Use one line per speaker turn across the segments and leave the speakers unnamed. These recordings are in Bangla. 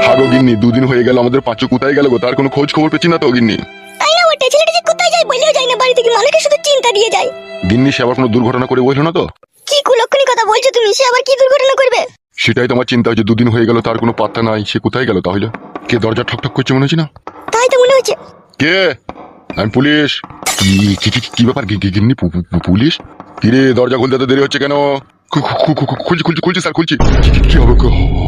হাগো গিন্নি, দুদিন হয়ে গেল আমাদের পাঁচু কোথায় গেল গো, তার কোনো খোঁজ খবর পেছি না তো গিন্নি।
তাই না ওটা ছেলেটা যে কোথায় যায় বলেও যায় না, বাড়ি থেকে মানুষকে শুধু চিন্তা দিয়ে যায়।
গিন্নি, সে আবার কোনো দুর্ঘটনা করে বসলো না তো?
কি কুলক্ষণী কথা বলছো তুমি, সে আবার কি দুর্ঘটনা করবে?
সেটাই তো আমার চিন্তা হচ্ছে, দুদিন হয়ে গেল তার কোনো পাত্তা নাই, সে কোথায় গেল তাহলে? কে দরজা ঠকঠক করছে মনে হচ্ছে না?
তাই তো মনে হচ্ছে।
কে? আমি পুলিশ। কি ব্যাপার গিন্নি, পুলিশ? কিরে, দরজা খুলতে তো দেরি হচ্ছে কেন? খুলছি স্যার, খুলছি। কি হবে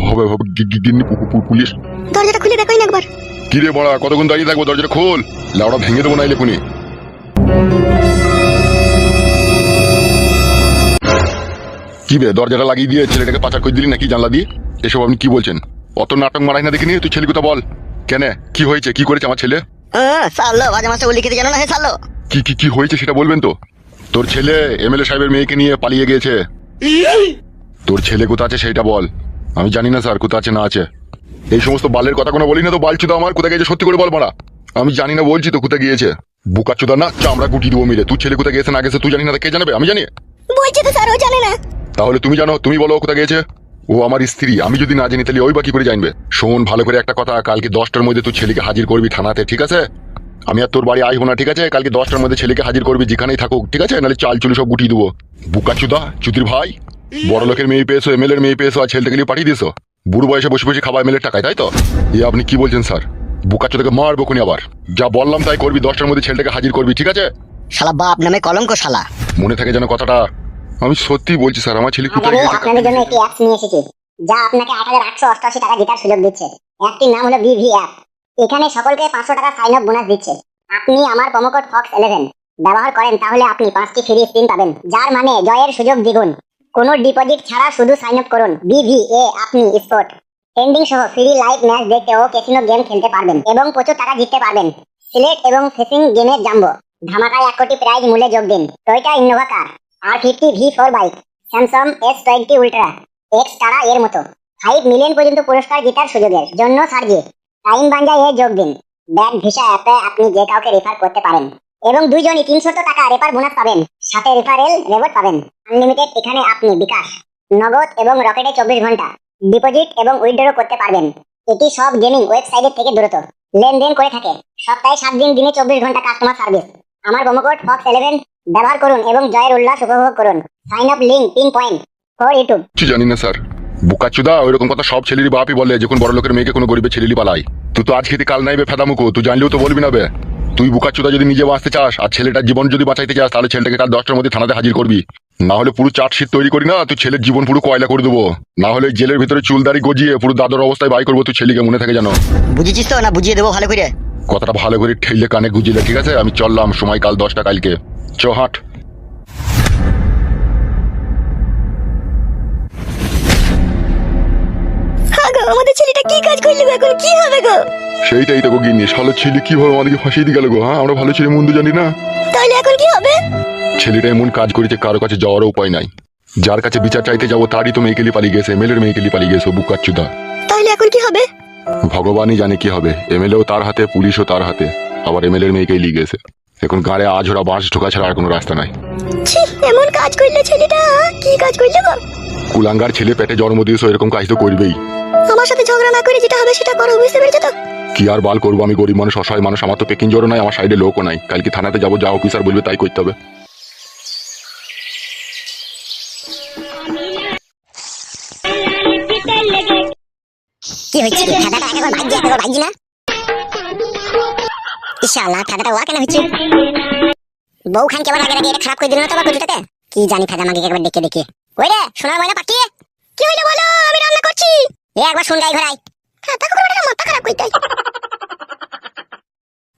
হবে হবে গিন্নি, পুলিশ।
দরজাটা খুলে দেখোই না একবার।
কিরে বড়া, কতক্ষণ দাঁড়িয়ে থাকবো? দরজাটা খোল, লাউড়া ভেঙে দেবো নাইলে খুনি। কি বে, দরজাটা লাগিয়ে দিয়ে ছেলেটাকে পাচার করে দিলি নাকি জানলা দিয়ে? এসব আপনি কি বলছেন? অত নাটক মারাই না দেখিনি, তুই ছেলে কথা বল। কেন, কি হয়েছে, কি করেছে আমার ছেলে?
সারলো বাজে মাসে উলি খেতে জানো না, হে সারলো।
কি হয়েছে সেটা বলবেন তো? তোর ছেলে এমএলএ সাহেবের মেয়েকে নিয়ে পালিয়ে গিয়েছে। তোর ছেলে কোথা আছে সেটা বল। আমি জানি না স্যার কোথা আছে না আছে, এই সমস্ত বালের কথা কোনো বলি না তো। বালচুদা আমার কোথায় গিয়েছে সত্যি করে বল মারা। আমি জানি না বলছি তো কোথায় গিয়েছে। বুকাচুদা না, চামড়া গুটি দেবো মিলে। তুই ছেলে কোথায় গেছে না গেছে তুই জানি না, কে জানাবে? আমি জানি।
বলছে তো স্যার ও জানে না।
তাহলে তুমি জানো, তুমি বলো কোথায় গেছে। ও আমার স্ত্রী, আমি যদি না জানি তাহলে ওই বা কি করে জানবে? শোন ভালো করে একটা কথা, কালকে 10টার মধ্যে তুই ছেলেকে হাজির করবি থানাতে, ঠিক আছে? আমি আর তোর বাড়ি আসবো না, ঠিক আছে? কালকে 10টার মধ্যে ছেলেকে হাজির করবি যেখানেই থাকুক, ঠিক আছে? নাহলে চাল চুলি সব গুটিয়ে দেবো। বুকাচুদা, চুতির ভাই, বড় লোকের মেয়ে পেয়েছো, এমএলএর মেয়ে পেয়েছো, আর ছেলেটাকে নিয়ে পাঠিয়ে দিয়েছো বুড়ো বয়সে বসে বসে খাবার এমএলএর টাকায়, তাই তো? আপনি কি বলছেন স্যার? বুকাচুদাকে মারবো খুনি আবার। যা বললাম তাই করবি, 10টার মধ্যে ছেলেটাকে হাজির করবি, ঠিক আছে?
শালা বাপ নামে কলঙ্ক শালা।
মনে থাকে যেন কথাটা। আমি সত্যি বলছি স্যার, আমার ছেলে কোথায়
আমি
গেছে?
আপনাদের জন্য একটি অ্যাপস নিয়ে এসেছি, যা আপনাকে 8,888 টাকা জেতার সুযোগ দিচ্ছে। অ্যাপটির নাম হলো ভিভি অ্যাপ। এখানে সকলকে 500 টাকা সাইন আপ বোনাস দিচ্ছে। আপনি আমার প্রোমোকোড FOX11 ব্যবহার করেন তাহলে আপনি 5টি ফ্রি স্পিন পাবেন, যার মানে জয়ের সুযোগ দ্বিগুণ। কোনো ডিপোজিট ছাড়া শুধু সাইন আপ করুন। বিভিএ আপনি স্পোর্ট ট্রেন্ডিং সহ ফ্রি লাইভ ম্যাচ দেখতে ও ক্যাসিনো গেম খেলতে পারবেন এবং প্রচুর টাকা জিততে পারবেন। সিলেট এবং ফিশিং গেমের জাম্বো ধামাকায় 1 কোটি প্রাইজ মূল্যে যোগ দিন। Toyota Innova car, R50 V4 bike, Samsung S20 ultra extra এর মতো 5 মিলিয়ন পর্যন্ত পুরস্কার জেতার সুযোগের জন্য সার্জিয়ে টাইম বাঞ্জায় যোগ দিন। ব্যাগ ভিসা অ্যাপে আপনি যে কাউকে রেফার করতে পারেন এবং দুইজনই 300 টাকা রেফার বোনাস পাবেন, সাথে রেফারেল রেওয়ার্ড পাবেন আনলিমিটেড। এখানে আপনি বিকাশ, নগদ এবং রকেটে 24 ঘন্টা ডিপোজিট এবং উইথড্র করতে পারবেন। এটি সব গেমিং ওয়েবসাইটের থেকে দ্রুত লেনদেন করে থাকে। সপ্তাহে 7 দিন, দিনে 24 ঘন্টা কাস্টমার সার্ভিস। আমার প্রোমোকোড FOX11 ব্যবহার করুন এবং জয়ের উল্লাস উপভোগ করুন। Sign up link pin point for YouTube.
কিছু জানি না স্যার। বুকাচুদা, ওইরকম কথা সব ছেলেরই বাপই বলে, যখন বড় লোকের মেয়েকে কোনো গরিবের ছেলেলি পালাই। তুই তো আজ খেতে কাল নাইবে ফেদামুকো, তুই জানলেও তো বলবি না বে। তুই বুকাচুদা যদি নিজে বাঁচতে চাস আর ছেলেটার জীবন যদি বাঁচাইতে চাস, তাহলে ছেলেটাকে কাল 10টার মধ্যে থানাতে হাজির করবি। না হলে পুরো চার্জশিট তৈরি করি না, তুই ছেলের জীবন পুরো কয়লা করে দেবো। না হলে জেলের ভিতরে চুলদারি গজিয়ে পুরো দাদর অবস্থায় বাই করবো তুই ছেলেকে, মনে থাকে জানো?
বুঝেছিস তো না? বুঝিয়ে দেবো ভালো করে।
কথাটা ভালো করে ঠেললে কানে গুজিলে, ঠিক আছে? আমি চললাম, সময় কাল 10টা, কালকে হাট।
গো আমাদের ছেলেটা কি কাজ করলো গো, এখন কি হবে গো?
সেইটাই তো গো গিন্নি, শালো ছেলে কিভাবে আমাদেরকে ফাঁসিয়ে দিয়ে গেল গো। হ্যাঁ, আমরা ভালো ছেলে মন্দ জানি না।
তাহলে এখন কি হবে?
ছেলেটা এমন কাজ করেছে কারো কাছে যাওয়ারও উপায় নাই। যার কাছে বিচার চাইতে যাবো তারই তো মেয়েকেলি পালিয়ে গেছে, এমএলএর মেয়েকেলি পালিয়ে গেছে বুকাচ্চুদা।
তাহলে এখন কি হবে?
ভগবানই জানে কি হবে। এমএলএও তার হাতে, পুলিশও তার হাতে, আবার এমএলএর মেয়েকেই লিয়ে গেছে। এখন গাড়ে আজোড়া বাঁশ ঢোকা ছাড়া আর কোনো রাস্তা নাই।
ছি, এমন কাজ করলো ছেলেটা, কি কাজ করলো গো?
কুলাঙ্গার ছেলে পেটে জন্ম দিয়েছো, এরকম কাজ তো করবেই।
আমার সাথে ঝগড়া না করে যেটা হবে সেটা করো, বুঝতে পেরেছো তো?
কি আর বাল করবো, আমি গরিব মানুষ, অসহায় মানুষ, আমার তো পেকিং জোরও নাই, আমার সাইডে লোকও নাই। কালকে থানাতে যাবো, যা অফিসার বলবে তাই করতে হবে।
কি হচ্ছে কি? খাতাটা একবার ভাজি একবার ভাজি না। ইনশাআল্লাহ খাতাটা ওয়া কেন হচ্ছে? বউ খান কেমন আগে এটা খারাপ করে দিল না তো কতটাতে? কি জানি খাতা মাগে একবার দেখে দেখে। ওই রে সোনার ময়না পাখি,
কি হইলো বলো? আমি রান্না করছি।
এ একবার শুন গাই ঘরাই।
খাতা করে ওটা মাথা খারাপ করতে হয়।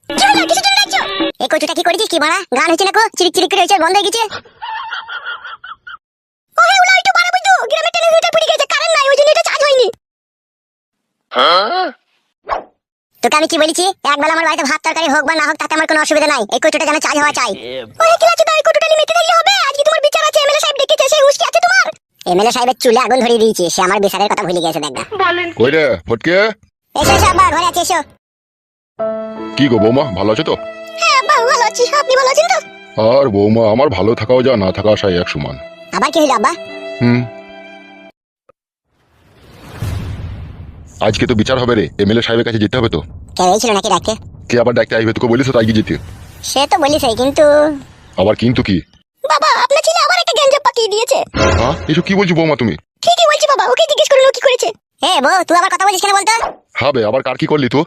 কি হলো, কিছু জন্য যাচ্ছো?
এই কচুটা কি করেছিস? কি বাড়া গান হচ্ছে না কো? চিরিক চিরিক করে হচ্ছে, বন্ধ হয়ে গেছে।
ও হে উলা একটু বাড়াবো তো, গ্রামে টেলিভিশনটা পুড়ে গেছে, কারেন্ট নাই, ওই জন্য এটা চার্জ হয়নি।
তোকে আমি কি বলেছি? একবেলা আমার বাড়িতে ভাত তরকারি হোক বা না হোক তাতে আমার কোনো অসুবিধা নাই, এই কচুটা যেন চার্জ হওয়া চাই।
ও হে কি আছে তাই কোটোটালি মেতে থাকলে হবে? আজকে তোমার বিচার আছে, এমএলএ সাহেব ডেকেছে, সেই হুঁশ কি আছে তোমার?
এমএলএ সাহেবের চুলে আগুন ধরিয়ে দিয়েছে, সে আমার বিচারের কথা ভুলে গেছে দেখা।
কই রে ফটকে?
এসো এসো আব্বা, ঘরে আছে এসো।
কি গো বৌমা, ভালো আছো তো?
হ্যাঁ আব্বা ভালো আছি, আপনি ভালো আছেন তো?
আর বৌমা, আমার ভালো থাকাও যা না থাকা আসাই এক সমান।
আবার কি হইলো আব্বা?
আজকে তো বিচার হবে রে, এমএলএ সাহেবের কাছে যেতে হবে তো।
কেউ ছিল নাকি ডাকতে?
কে আবার ডাকতে আসবে? তোকে বলিস তো আজকে যেতে।
সে তো বলিস কিন্তু
আবার কিন্তু কি?
বাবা আপনার ছেলে আবার একটা গ্যাঞ্জাম পাকিয়ে দিয়েছে।
হ্যাঁ, এসব কি বলছো বৌমা তুমি?
ঠিকই বলছি বাবা, ওকে জিজ্ঞেস করুন ও কি করেছে।
হে বউ, তুই আবার কথা বলিস কেন বলতো?
হবে, আবার কার কি করলি তো?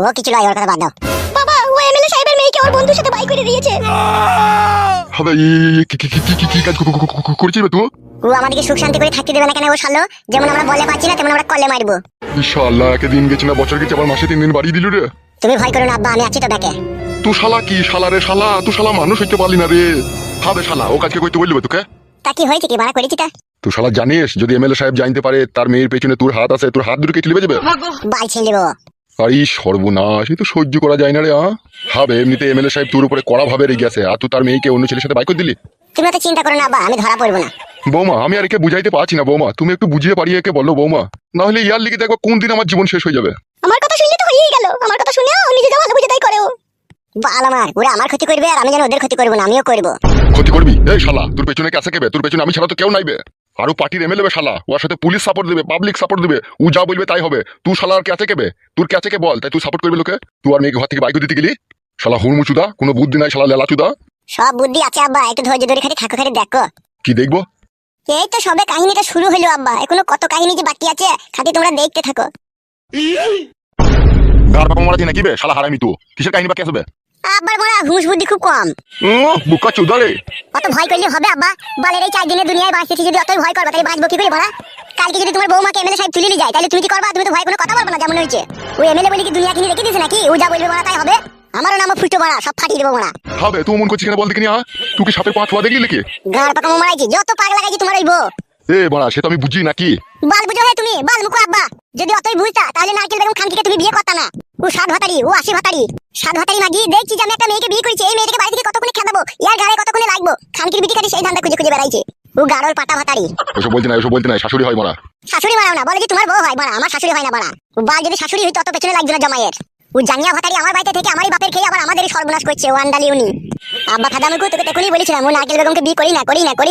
ও কিছু নয়, ওর কথা বাদ দাও।
বাবা ও এমএলএ সাহেবের মেয়েকে ওর বন্ধুর সাথে বাই করে দিয়েছে।
হবে কি কাজ করেছিস বে তুই?
ও আমাদেরকে সুখ শান্তি করে থাকতে দেবে না কেন? ও শালো যেমন আমরা বলে পাচ্ছি না তেমন আমরা কলে মারবো।
ইনশাআল্লাহ, একদিন গেছে না বছর গেছে, আবার মাসে 3 দিন বাড়িয়ে দিল রে।
তুমি ভয় করো না আব্বা, আমি আছি তো ব্যাকে।
তুই শালা কি শালা রে শালা, তুই শালা মানুষ হইতে পারলি না রে। হবে শালা, ও কাজকে কইতে বললি তোকে?
তা কি হয়েছে, কি বাড়া করেছি তা?
তুই শালা জানিস যদি এমএলএ সাহেব জানতে পারে তার মেয়ের পেছনে তোর হাত আছে, তোর হাত দুটো কেটে লেবে যাবে।
বাল ছেড়ে দেবো।
আর এই সর্বনাশ, এ তো সহ্য করা যায় না রে। হবে এমনিতে এমএলএ সাহেব তোর উপরে কড়া ভাবে রেগে আছে, আর তুই তার মেয়েকে অন্য ছেলের সাথে বাইক করে দিলি।
তুমি তো চিন্তা করো না আব্বা, আমি ধরা পড়বো না।
বৌমা, আমি আর একে বুঝাইতে পারছি না বৌমা, তুমি একটু বুঝিয়ে পারিয়ে একে বলো বৌমা, না হলে ইয়ার লিখে দেখবো কোন দিন আমার জীবন শেষ হয়ে যাবে।
আমার কথা শুনলে তো হয়েই গেল, আমার কথা শুনে ও নিজে যা ভালো বুঝে তাই করে ও।
বাল আমার, ওরা আমার ক্ষতি করবে আর আমি যেন ওদের ক্ষতি করবো না, আমিও করবো।
ক্ষতি করবি? এই শালা, তোর পেছনে কে আছে কেবে? তোর পেছনে আমি ছাড়া তো কেউ নাইবে। আরো পার্টির এমএলএ শালা, ওর সাথে পুলিশ সাপোর্ট দেবে, পাবলিক সাপোর্ট দেবে, ও যা বলবে তাই হবে। তুই শালা আর কে আছে কেবে? তোর কে আছে কে বল, তাই তুই সাপোর্ট করবি লোকে? তুই আর মেয়েকে ঘর থেকে বাইক দিতে গেলি? শালা হুড়মুচুদা, কোনো বুদ্ধি নাই শালা, লেলা চুদা।
সব বুদ্ধি আছে আব্বা, একটু ধৈর্য ধরে খালি থাকো, খালি দেখো।
কি দেখবো?
এই তো সবে কাহিনীটা শুরু হলো আব্বা, এখনো কত কাহিনী যে বাকি আছে, খালি তোমরা দেখতে থাকো।
গার বাবা মারা নাকি বে শালা হারামি, তুই কিসের কাহিনী বাকি আসবে?
আব্বার বড়া হুঁশ বুদ্ধি খুব কম।
বুকা চুদা রে।
অত ভয় করলে হবে আব্বা? বলের এই 4 দিনে দুনিয়ায় বাঁচতেছি, যদি অতই ভয় করবা তাহলে বাঁচবো কি করে বড়া? কালকে যদি তোমার বৌমাকে এমএলএ সাহেব তুলে নিয়ে যায় তাহলে তুমি কি করবা? তুমি তো ভয় কোনো কথা বলবে না যেমন হয়েছে। ওই এমএলএ বলে কি দুনিয়া কিনে রেখে দিয়েছে নাকি? ও যা বলবে বড়া তাই হবে? আমারও নাম ফুটো বড়া, সব ফাটিয়ে দেবো বড়া।
হবে, তুই মন করছিস কেন বল দেখিনি? তুই কি সাপের পাঁচ দেখলি নাকি?
গাঁড় পাকা মারাইছি, যত পাগ লাগাইছি তোমার ওই বউ।
এ বড়া, সে তো আমি বুঝি নাকি।
বাল বুঝো হে তুমি, বাল মুখো আব্বা। যদি অতই বুঝতা তাহলে নারকেল বেগম খানকিকে তুমি বিয়ে করতা না। ও 7 ভাতারি, ও 80 ভাতারি। 7 ভাতারি মাগি দেখছি যে আমি একটা মেয়েকে বিয়ে করেছি, এই মেয়েটাকে বাড়ি থেকে কতক্ষণে খেদাবো, ইয়ার গাড়ে কতক্ষণে লাগবো। খানকির বিটি কাটি সেই ধান্দা খুঁজে খুঁজে বেড়াইছে। ও গাড়োর পাটা ভাতারি।
ওসব বলতে নাই, ওসব বলতে নাই, শাশুড়ি হয় মারা।
শাশুড়ি মারাও না, বলে যে তোমার বউ হয় মারা, আমার শাশুড়ি হয় না মারা। ও বাল যদি শাশুড়ি হইতো অত পেছনে লাগতো না জামাইয়ের। ও জাঙ্গিয়া ভাতারি আমার বাড়িতে থেকে আমারই বাপের খেয়ে আবার আমাদেরই সর্বনাশ করছে, ও আন্ডালি উনি। আব্বা ফাদামুকু তোকে তখনই বলেছিলাম ও নারকেল বেগমকে বিয়ে করি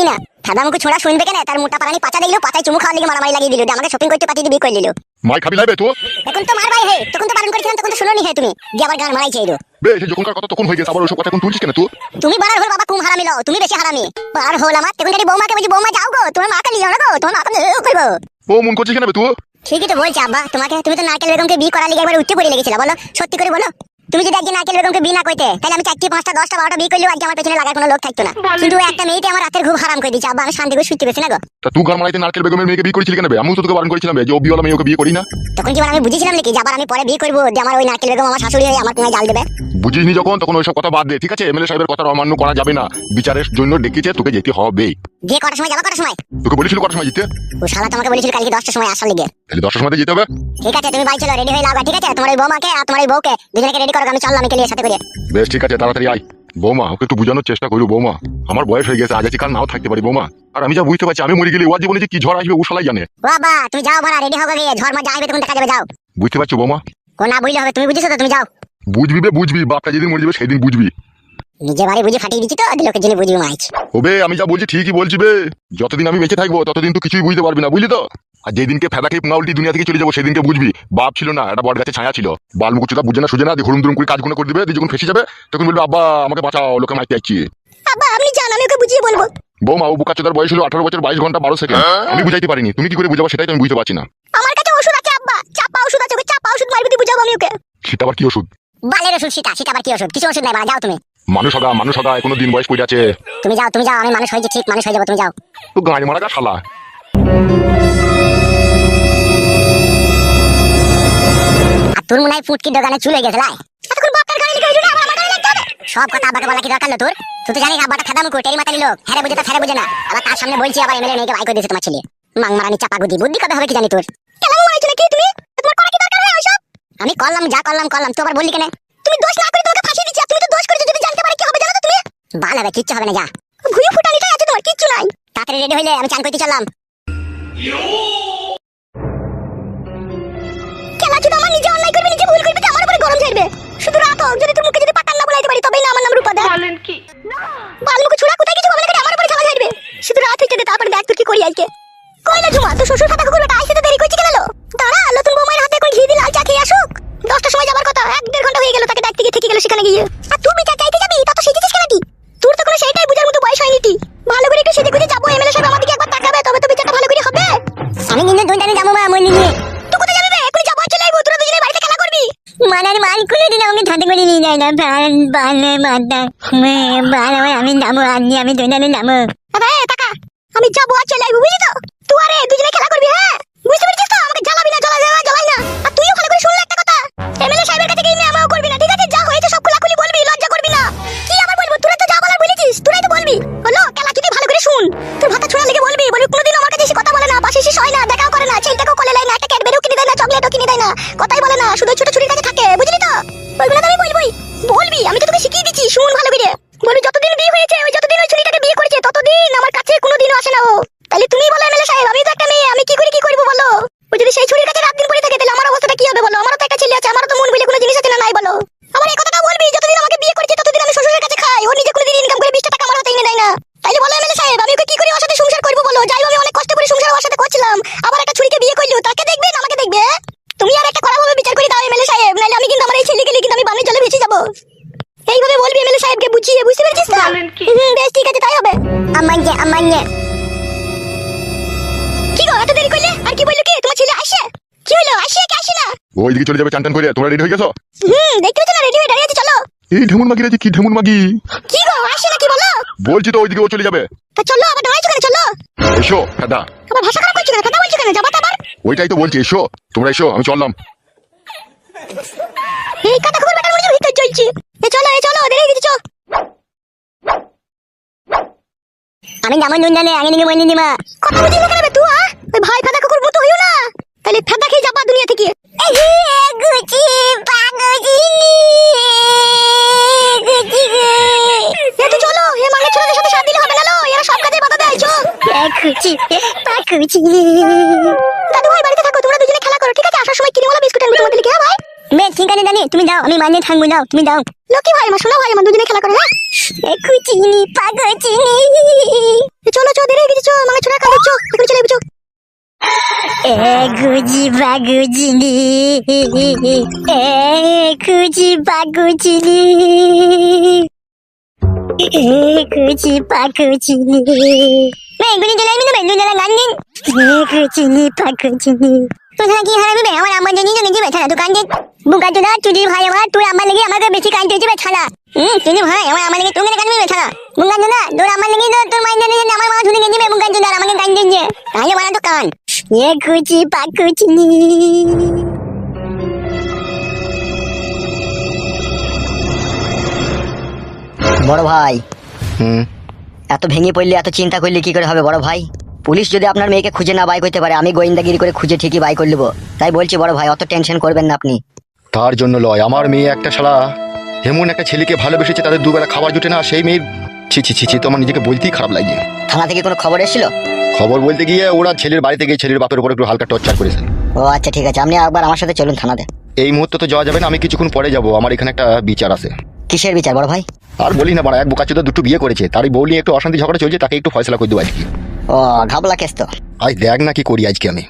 না। ফাদামুকু ছোড়া শুনবে কেন? তার মোটা পারানি পাচা দিল, পাতায় চুমু খাওয়ার লেগে মারামারি লাগিয়ে দিল, আমাকে শপিং করতে পাঠিয়ে বিয়ে করে দিল।
মাই খাবি লাইবে তো?
এখন তো মার ভাই হে, তখন তো বারণ করেছিলাম, তখন তো শুনোনি হে তুমি, যে আবার গান মারাইছে এরো।
বে, সে যখনকার কথা তখন হয়ে গেছে, আবার ওসব কথা এখন তুলছিস কেন তুই?
তুমি বাড়ার হল বাবা, কুম হারামি লও, তুমি বেশি হারামি। বাড়ার হল আমার, তখন খালি বৌমাকে বলছি বৌমা যাও গো, তোমার মাকে নিয়ে যাও না গো, তোমার মাকে কইবো।
ও মন করছিস কেন বে তুই?
ঠিকই তো বলছি আব্বা তোমাকে, তুমি তো নারকেল বেগমকে বিয়ে করার লিগে একবার উঠতে পড়ে লেগেছিল, বলো সত্যি করে বলো। তুমি যদি একদিন নারকেল বেগমকে বিয়ে না করতে তাহলে আমি 4টি 5টা 10টা 12টা বিয়ে করলেও আজকে আমার পেছনে লাগার কোনো লোক থাকতো না। কিন্তু একটা মেয়েতে আমার রাতের ঘুম হারাম করে দিয়েছে আব্বা, আমি শান্তি করে শুতে পেরেছি না গো।
তা তুই ঘর মারাইতে নারকেল বেগমের মেয়েকে বিয়ে করেছিলি কেন বে? আমিও তো তোকে বারণ করেছিলাম বে যে ও বিয়েওয়ালা মেয়ে ওকে বিয়ে করি না।
তখন কি আমি বুঝেছিলাম নাকি যে আবার আমি পরে বিয়ে করবো, যে আমার ওই নারকেল বেগম আমার শাশুড়ি হয়ে আমার কোনায় জাল দেবে?
বুঝিসনি যখন, তখন ওইসব কথা বাদ দে, ঠিক আছে? এমএলএ সাহেবের কথা অমান্য করা যাবে না, বিচারের জন্য ডেকেছে, তোকে যেতে হবে।
বিয়ে করার সময় যাবা, করার সময়?
তোকে বলেছিল কটার সময় যেতে?
ও শালা তোমাকে বলেছিল কালকে 10টার সময় আসার লিগে।
তাহলে 10টার সময় যেতে হবে।
ঠিক আছে তুমি বাড়ি চলো, রেডি হয়ে লাগা, ঠিক আছে? তোমার ওই বৌমাকে আর তোমার ওই বউকে দুজনকে রেডি করো, আমি চললাম আমি কেলিয়ে সাথে করে।
বেশ ঠিক আছে, তাড়াতাড়ি আয়। বৌমা, ওকে একটু বোঝানোর চেষ্টা করো বৌমা, আমার বয়স হয়ে গেছে, আজ আছি কাল নাও থাকতে পারি বৌমা। আর আমি যা বুঝতে পারছি আমি মরে গেলে ওর জীবনে যে কি ঝড় আসবে ও শালাই জানে।
বাবা তুমি যাও মারা, রেডি হবে গিয়ে, ঝড় মা যাইবে তখন দেখা যাবে, যাও।
বুঝতে পারছো বৌমা?
ও না বুঝলে হবে, তুমি বুঝেছো তো, তুমি যাও।
বুঝবি বে বুঝবি, বাপটা যেদিন মরে যাবে সেদিন বুঝবি।
নিজে বাড়ি বুঝে ফাটিয়ে দিচ্ছি তো, লোকের জন্য বুঝবি মাইছ।
ওবে, আমি যা বলছি ঠিকই বলছি বে, যতদিন আমি বেঁচে থাকবো ততদিন তো কিছুই বুঝতে পারবি না, বুঝলি তো? আর যেদিনকে ফেদা খেয়ে পুঙ্গা উল্টি দুনিয়া থেকে চলে যাবো সেদিনকে বুঝবি বাপ ছিল না, একটা বট গাছে ছায়া ছিল। বালমুকুচুদা বুঝে না সুঝে না, হুড়ুম দুরুম করে কাজগুলো করে দিবে, দিয়ে যখন ফেসে যাবে তখন বলবে আব্বা আমাকে বাঁচাও, লোকে মারতে যাচ্ছি।
আব্বা আপনি জান, আমি ওকে বুঝিয়ে বলবো।
বৌমা, ও বুকাচোদার বয়স হলো 18 বছর 22 ঘন্টা 12 সেকেন্ড। আমি বুঝাইতে পারিনি, তুমি কি করে বুঝাবো সেটাই তো আমি বুঝতে পারছি না।
আমার কাছে ওষুধ আছে আব্বা, চাপা ওষুধ আছে, ওকে চাপা ওষুধ মারবি বুঝাবো আমি ওকে।
সেটা আবার কি ওষুধ?
বালের ওষুধ, সেটা আবার কি ওষুধ? কিছু ওষুধ নাই, যাও তুমি।
মানুষ হগা এখনো দিন বয়স পড়ে আছে।
তুমি যাও, আমি মানুষ হয়েছি, ঠিক মানুষ হয়ে যাবো, তুমি যাও।
তো গাড়ি মারা গা শালা।
আর তোর মনে হয় ফুটকি দোকানে চলে গেছে লাই।
এতক্ষণ বাপটার গাড়ি লিখে হইলো না, আমার গাড়ি লাগতে হবে।
সব কথা আব্বাকে বলা কি দরকার না তোর? তুই তো জানিস আব্বাটা খাদাম কো টেরি মাতালি লোক, হ্যাঁ বুঝে তো ফেরে বুঝে না, আবার তার সামনে বলছি আবার এমএলএ মেয়েকে বাই করে দিয়েছে তোমার ছেলে। মাংমারানি চাপা গুদি, বুদ্ধি কবে হবে কি জানি তোর?
কেমন মারাইছো নাকি তুমি? তোমার করা কি দরকার হয় ওসব?
আমি করলাম যা করলাম, তুই আবার বললি কেন?
তুমি দোষ না করে তোমাকে ফাঁসিয়ে দিচ্ছি, আর তুমি তো দোষ করেছো, যদি জানতে পারে কি হবে জানো তো তুমি?
বাল হবে, কিচ্ছু হবে না, যা।
ভুয়ো ফুটানিটাই আছে তোমার, কিচ্ছু নাই।
তাড়াতাড়ি রেডি হইলে আমি চান করতে চললাম।
খেলা যদি আমার নিজে অন্যায় করবে, নিজে ভুল করবে, তো আমার উপরে গরম ঝাড়বে। শুধু রাত হোক, যদি তোর মুখে যদি পাটান না বলাইতে পারি তবেই না আমার নাম রূপা দা। বলেন কি? বালমুখ ছুড়া কোথায় কিছু হবে না, আমার উপরে ঝাড়া ঝাড়বে। শুধু রাত হইতে দে, তারপর দেখ তোর কি করি আজকে। কইলা জুমা তো শ্বশুর ফাটা কুকুর বেটা আইছে তো দেরি কইছি কেন? দাঁড়া, নতুন বৌমার হাতে করে ঘি সেখানে গিয়ে। আর তুই বিচার চাইতে যাবি তা তো সেজেছিস কেন কি? তোর তো কোনো সেইটাই বুঝার মতো বয়স হয়নি টি। ভালো করে একটু সেজে গুজে যাবো, এমএলএ সাহেব আমাদেরকে একবার তাকাবে, তবে তো বিচারটা ভালো করে হবে।
আমি কিন্তু দুইটানে যাবো মা মই নিয়ে।
তুই কোথায় যাবি বে? এখনই যাবো, চলে আইবো, তোরা দুজনে বাড়িতে খেলা করবি।
মানার মান কোনোদিন আমাকে ঠান্ডা করে নিয়ে যায় না। বালে মাথা বাল আমি যাবো আনি, আমি দুইটানে যাবো।
আরে টাকা, আমি যাবো আর চলে আইবো, বুঝলি তো? তুই আরে দুজনে খেলা করবি, হ্যাঁ? বুঝতে পেরেছিস তো? আমাকে জ্বালাবি না, জ্বালাই না। আর তুইও ভালো করে শুনলে একটা কথা, এমএলএ সাহেবের কাছে গিয়ে আমাও করবি না, ঠিক আছে? যা হয়েছে সব খোলাখুলি বলবি, লজ্জা করবি না। কি আবার বলবো? তোরা তো যা বলার বলেছিস, তোরাই তো বলবি। হলো খেলা যদি ভালো করে শুন, তোর ভাতা ছোড়া লেগে বলবি কোনোদিন আমার কাছে এসে কথা বলে না, পাশে এসে হয় না, দেখাও করে না, ছেলেটাকেও কোলে নেয় না, একটা ক্যাডবেরিও কিনে দেয় না, চকলেটও কিনে দেয় না, কথাই বলে না, শুধু ছোট ছুরির কাছে থাকে, বুঝলি তো? ওইগুলো তো আমি বলবি, আমি তো তোকে শিখিয়ে দিচ্ছি, শুন ভালো করে। বলি যতদিন বিয়ে হয়েছে, ওই যতদিন ওই ছুরিটাকে বিয়ে করেছে, ততদিন আমার কাছে কোনোদিনও আসে না ও। তাহলে তুমি বলো এমএলএ সাহেব, আমি তো একটা মেয়ে, আমি কি করবো বলো? ও যদি সেই ছুরির কাছে রাত দিন পড়ে থাকে, তাহলে আমার অবস্থাটা কি হবে বলো? আমারও তো একটা ছেলে আছে, আমারও তো মন বলে কোনো জিনিস আছে না, নাই বলো? আমার এই কথাটা বলবি, যতদিন আমাকে বিয়ে করেছে ততদিন আমি শ্বশুরের কাছে খাই, ও নিজে কোনোদিন ইনকাম করে 20 টাকা আমার হাতে এনে দেয় না। তাইলে বলো এমএলএ সাহেব, আমি ওকে কি করে ওর সাথে সংসার করবো বলো? যাই আমি অনেক কষ্ট করে সংসার ওর সাথে করছিলাম, আবার একটা ছুরিকে বিয়ে করলো, তাকে দেখবে না আমাকে দেখবে? তুমি আর একটা খারাপভাবে বিচার করে দাও এমএলএ সাহেব, নাইলে আমি কিন্তু আমার এই ছেলেকে কিন্তু আমি বানের জলে ভেসে যাবো। এইভাবে বলবি এমএলএ সাহেবকে বুঝিয়ে, বুঝতে পেরেছিস তো? বেশ ঠিক আছে, তাই হবে।
আমার
কি গো এত দেরি করলে? আর কি বললো কি তোমার ছেলে? আসে? কি হলো, আসে কি আসে না?
ওইদিকে চলে যাবে চান টান করে। তোমরা রেডি হয়ে গেছো?
দেখতে পাচ্ছ না রেডি হয়ে দাঁড়িয়ে আছে, চলো।
এই ঢেমুন মাগি রে, কি ঢেমুন মাগি?
কি গো আসে নাকি বলো?
বলছি তো ওইদিকে ও চলে যাবে।
তা চলো, আবার দাঁড়াইছো কেন? চলো।
এসো ফেদা।
আবার ভাষা খারাপ করছো কেন? কথা বলছো কেন? যাবা তো আবার।
ওইটাই তো বলছি, এসো তোমরা, এসো আমি চললাম।
এই কথা খবর ব্যাটার মনে ভিতর চলছে। এ চলো দেরি হয়ে গেছে, চল।
আমি যাবো দুইটানে, আগে নিকে বলে দিবা।
কথা বুঝিস না কেন বে তুই? ওই ভাই ফেদা কুকুর মতো হইও না, তাহলে ফেদা খেয়ে যাবা দুনিয়া থেকে।
গুচি পাগুচি
তুই চলো, এ মানে ছেলেদের সাথে সাথ দিলে হবে না লো, এরা সব কাজে বাধা দেয়, চল।
গুচি পাগুচি।
দাদু ভাই বাড়িতে থাকো, তোমরা দুজনে খেলা করো, ঠিক আছে? আসার সময় কিনেওয়ালা বিস্কুট আনবো তোমাদের লিখে, হ্যাঁ ভাই?
বে ঠিক আছে জানি, তুমি যাও, আমি মানে থাকবো, যাও তুমি যাও।
লক্ষ্মী ভাই, আমার শোনা ভাই, আমার দুজনে খেলা করে, হ্যাঁ?
গুচিনি পাগুচিনি।
চলো দেরি হয়ে গেছে, চল। মানে ছোড়া কাঁদছো, এখন চলে যাবো।
গুচি পাগুচিনি, গুচি পাগুচিনি, গুচি পাগুচিনি। গুলি জ্বালাই আমি তো বেলুন জ্বালা গান দিন। গুচিনি পাগুচিনি। তোরা কি হারাবি বে? আমার আমার জন্য নিজে বেছানা দোকান দিন। বুকা তোরা তুই ভাই আমার, তুই আমার লেগে আমাকে বেশি কান দিয়েছি বেছানা। তুই ভাই আমার লেগে তুমি কান দিবি বেছানা। বুকা তোরা তোর আমার লেগে তো তোর মাইন্ড জানি আমার মা শুনে দিবে, বুকা তোরা আমাকে কান দিয়েছে, তাহলে বানা তো কান। গুচি পাগুচিনি।
বড় ভাই, এত ভেঙে পড়লে, এত চিন্তা করলে কি করে হবে বড় ভাই? পুলিশ যদি আপনার মেয়েকে খুঁজে না বাই করতে পারে, আমি গোয়েন্দাগিরি করে খুঁজে ঠিকই বাই করে নেবো। তাই বলছি বড় ভাই, অত টেনশন করবেন না আপনি।
তার জন্য লয়, আমার মেয়ে একটা শালা এমন একটা ছেলেকে ভালোবেসেছে, তাদের দুবেলা খাবার জুটে না, সেই মেয়ের ছি তো আমার নিজেকে বলতেই খারাপ লাগে।
থানা থেকে কোনো খবর এসেছিল?
খবর বলতে গিয়ে ওরা ছেলের বাড়িতে গিয়ে ছেলের বাপের উপর একটু হালকা টর্চার করেছে।
ও আচ্ছা ঠিক আছে, আপনি একবার আমার সাথে চলুন থানাতে।
এই মুহূর্তে তো যাওয়া যাবে না, আমি কিছুক্ষণ পরে যাবো, আমার এখানে একটা বিচার আছে।
কিসের বিচার বড় ভাই?
আর বলি না বাড়া, এক বোকাচোদা দুটো বিয়ে করেছে, তারই বউ নিয়ে একটু অশান্তি ঝগড়া চলছে, তাকে একটু ফয়সলা করে দেবো আজকে।
ও ঘাবলা কেস তো।
আজ দেখ না কি করি আজকে আমি।